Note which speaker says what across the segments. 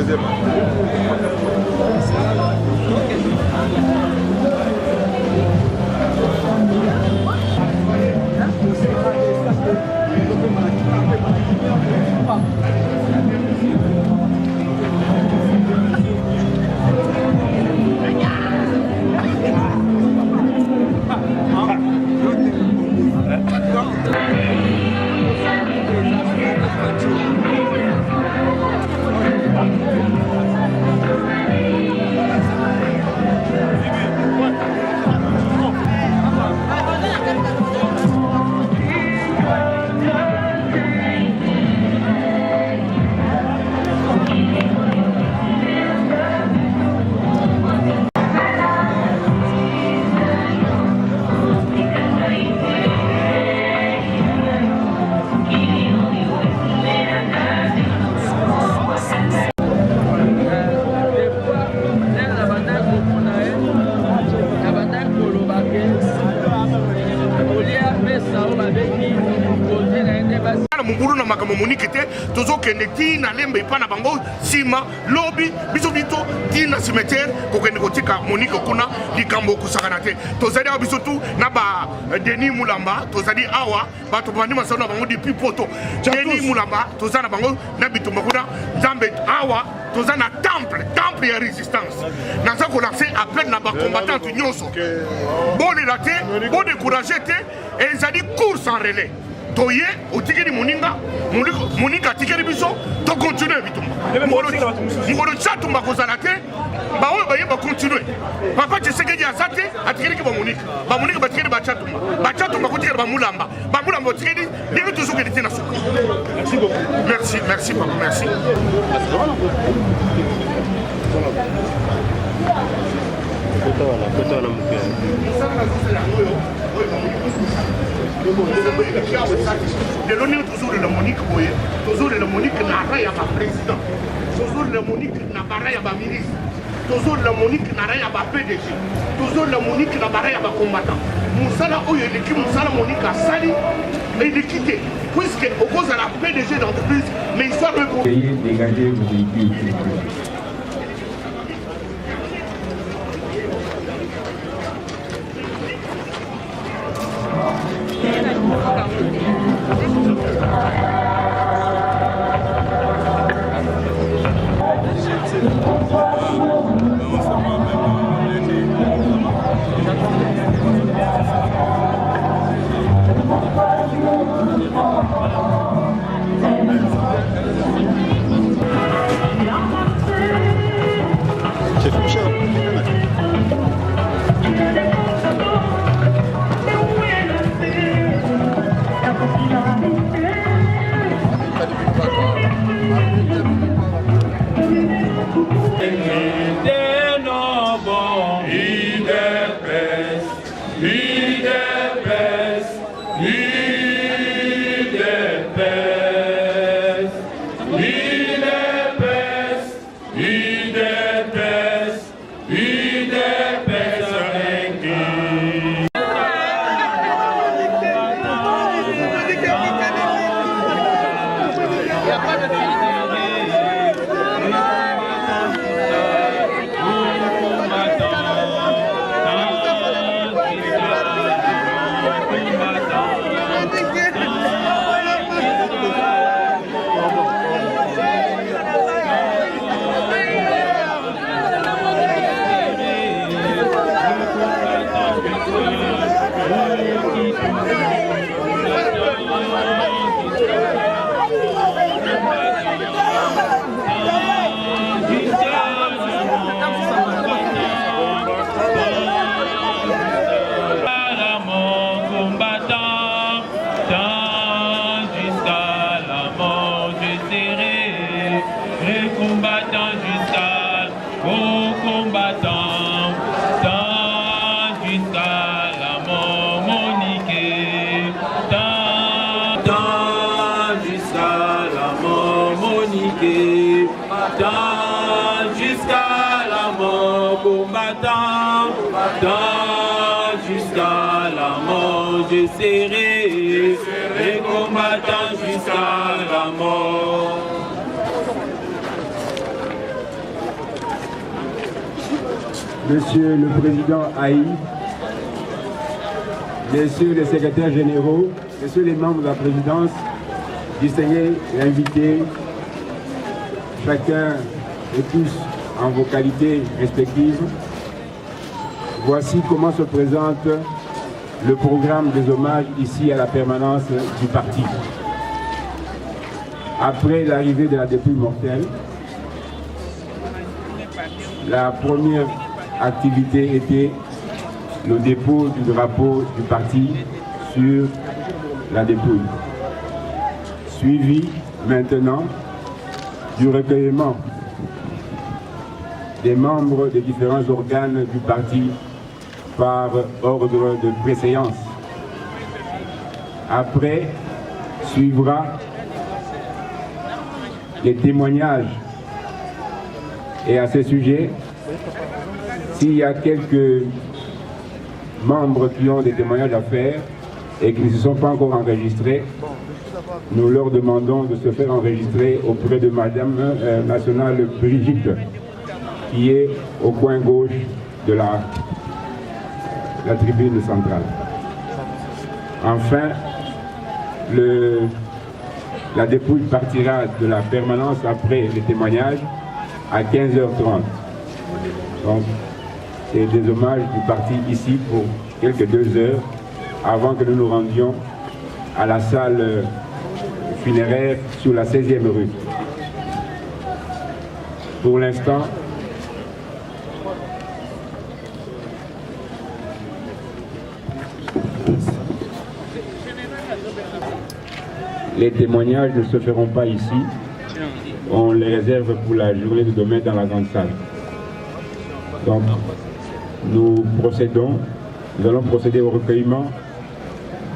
Speaker 1: deuxième.
Speaker 2: Munguru na makambo Monique te tozo kende ti na lembe pa na bango sima lobby biso bito ti na cimetière ko kende kotika Monique kuna likambo kusakana te tozali awa biso tu na ba Denis Mulamba tozali awa bato bandi masano na bango depuis poto Denis Mulamba tozana na bango na bitumba kuna Nzambe awa tozana temple ya résistance naza ko lancer appel na ba combattant nyonso bon relaté bon décourager te ezali course en relais toye otikeli moninga atikeli biso to continuer bitumba mokolo chatumba kozala te baoyo bayeba continuer papa Tshisekedi aza te atikeli ki bamonika batikeli bachatumba kotikeli bamulamba otikeli ndenge tozokende te na suka. Merci papa, merci. Toujours de la Monique Boye, toujours de la Monique Naraya président, toujours de la Monique Nabaraya ministre, toujours de la Monique Naraya PDG, toujours de la Monique Nabaraya combattant. Moussala Oye, l'équipe Moussala Monique a sali et de quitter, puisque au cause de la PDG d'entreprise, mais il soit
Speaker 3: dégager vos véhicules.
Speaker 4: Jusqu'à la mort, combattant, jusqu'à la mort, je serai et combattant jusqu'à la mort.
Speaker 3: Monsieur le Président Haï, Messieurs les secrétaires généraux, Messieurs les membres de la présidence, distingués et invités, chacun et tous en vos qualités respectives, voici comment se présente le programme des hommages ici à la permanence du parti. Après l'arrivée de la dépouille mortelle, la première activité était le dépôt du drapeau du parti sur la dépouille, suivi maintenant du recueillement des membres des différents organes du parti par ordre de préséance. Après, suivra les témoignages. Et à ce sujet, s'il y a quelques membres qui ont des témoignages à faire et qui ne se sont pas encore enregistrés, nous leur demandons de se faire enregistrer auprès de Madame Nationale Brigitte, qui est au coin gauche de la tribune centrale. Enfin, la dépouille partira de la permanence après les témoignages à 15h30. Donc, c'est des hommages du parti ici pour quelques 2 heures avant que nous nous rendions à la salle funéraire sur la 16e rue. Pour l'instant, les témoignages ne se feront pas ici. On les réserve pour la journée de demain dans la grande salle. Donc, nous allons procéder au recueillement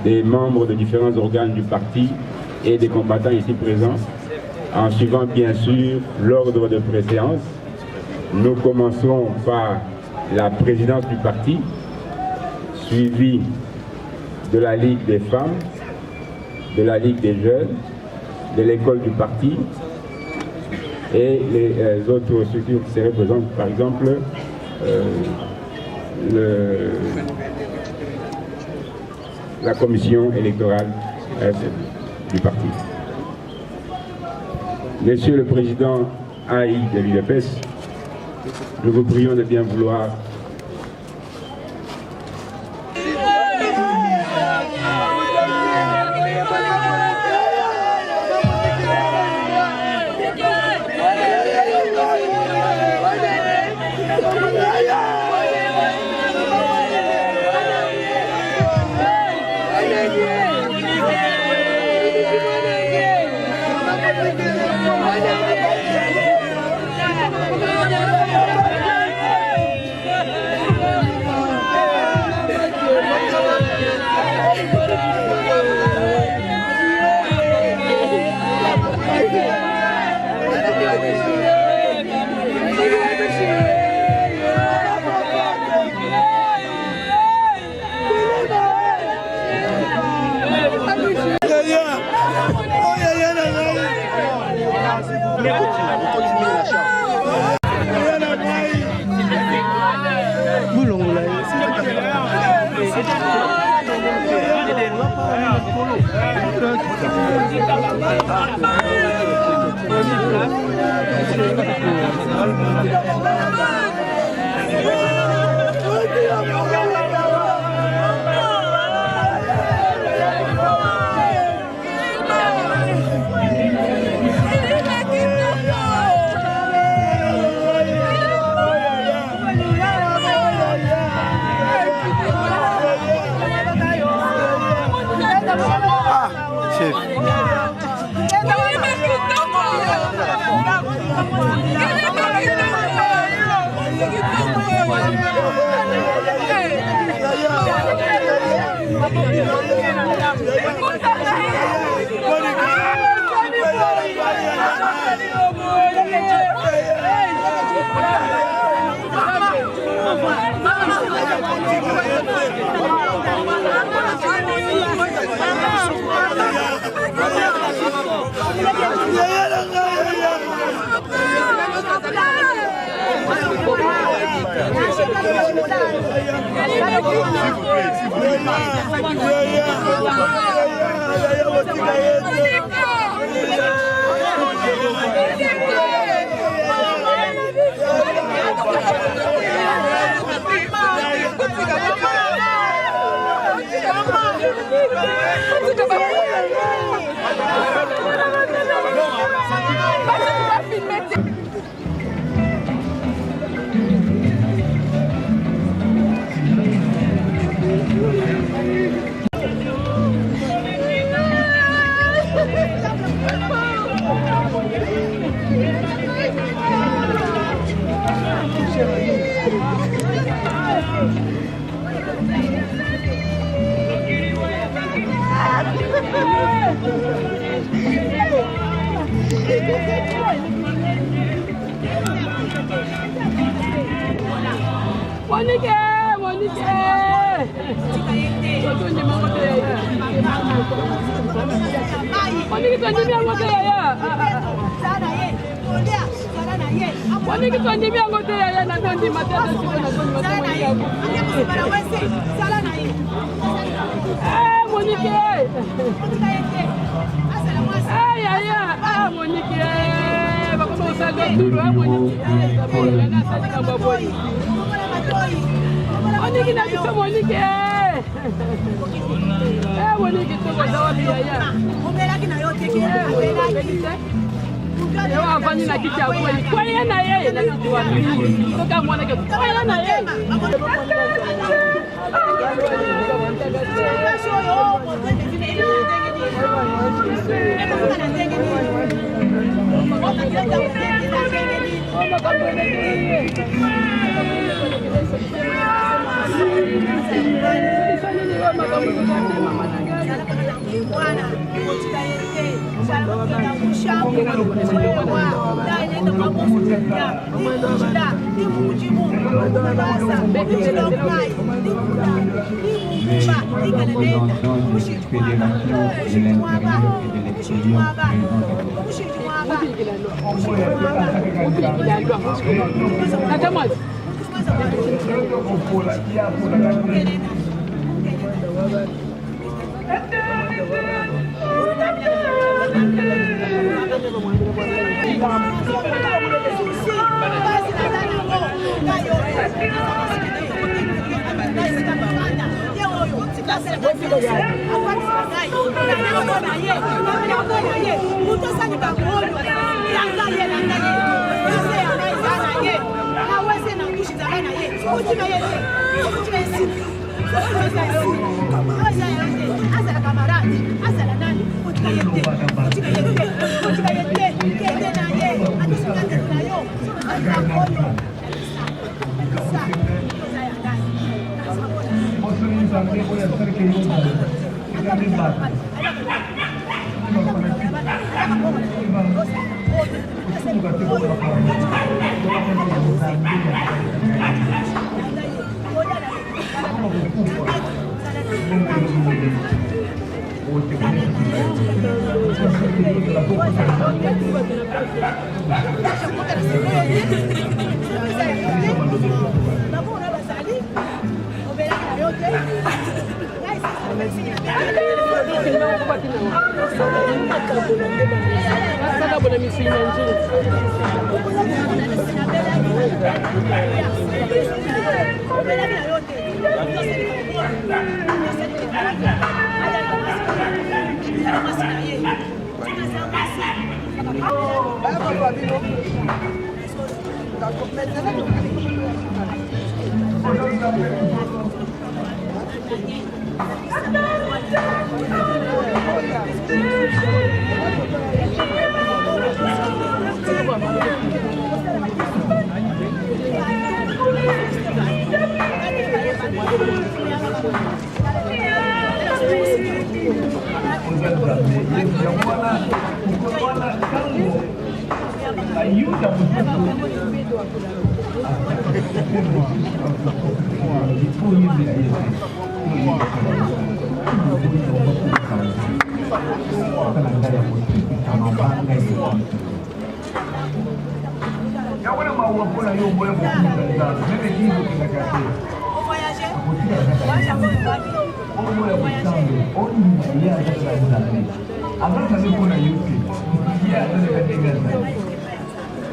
Speaker 3: des membres de différents organes du parti et des combattants ici présents, en suivant bien sûr l'ordre de préséance. Nous commencerons par la présidence du parti, suivie de la Ligue des femmes, de la Ligue des jeunes, de l'école du parti et les autres structures qui se représentent, par exemple la commission électorale du parti. Monsieur le Président Haï de l'UDPS, nous vous prions de bien vouloir
Speaker 1: chef.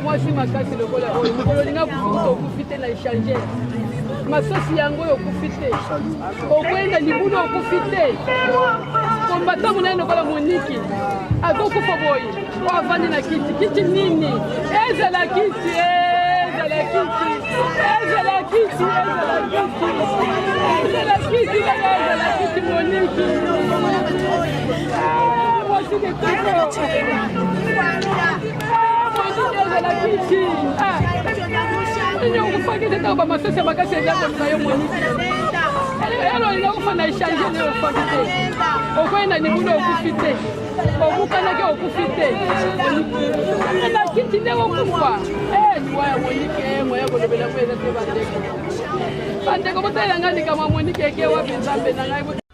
Speaker 1: Moi si makasi lokola oyo mukololinga kufuta okufite na échanger masosi yango okufite okwenda libulu okufite kombata munene lokola Monique azokufa boye wavandi na kiti nini ezala kiti Monique moi si de la kiti nyo kufaki teta ba masese makasi ya kwa yo Monique elo ina kufana échanger leo fakite okwenda ni bulo okufite okukana ke okufite na kiti leo kufa waya Monique moya kolobela kweza te bandeko botela ngani kama Monique ke wa bizambe na ngai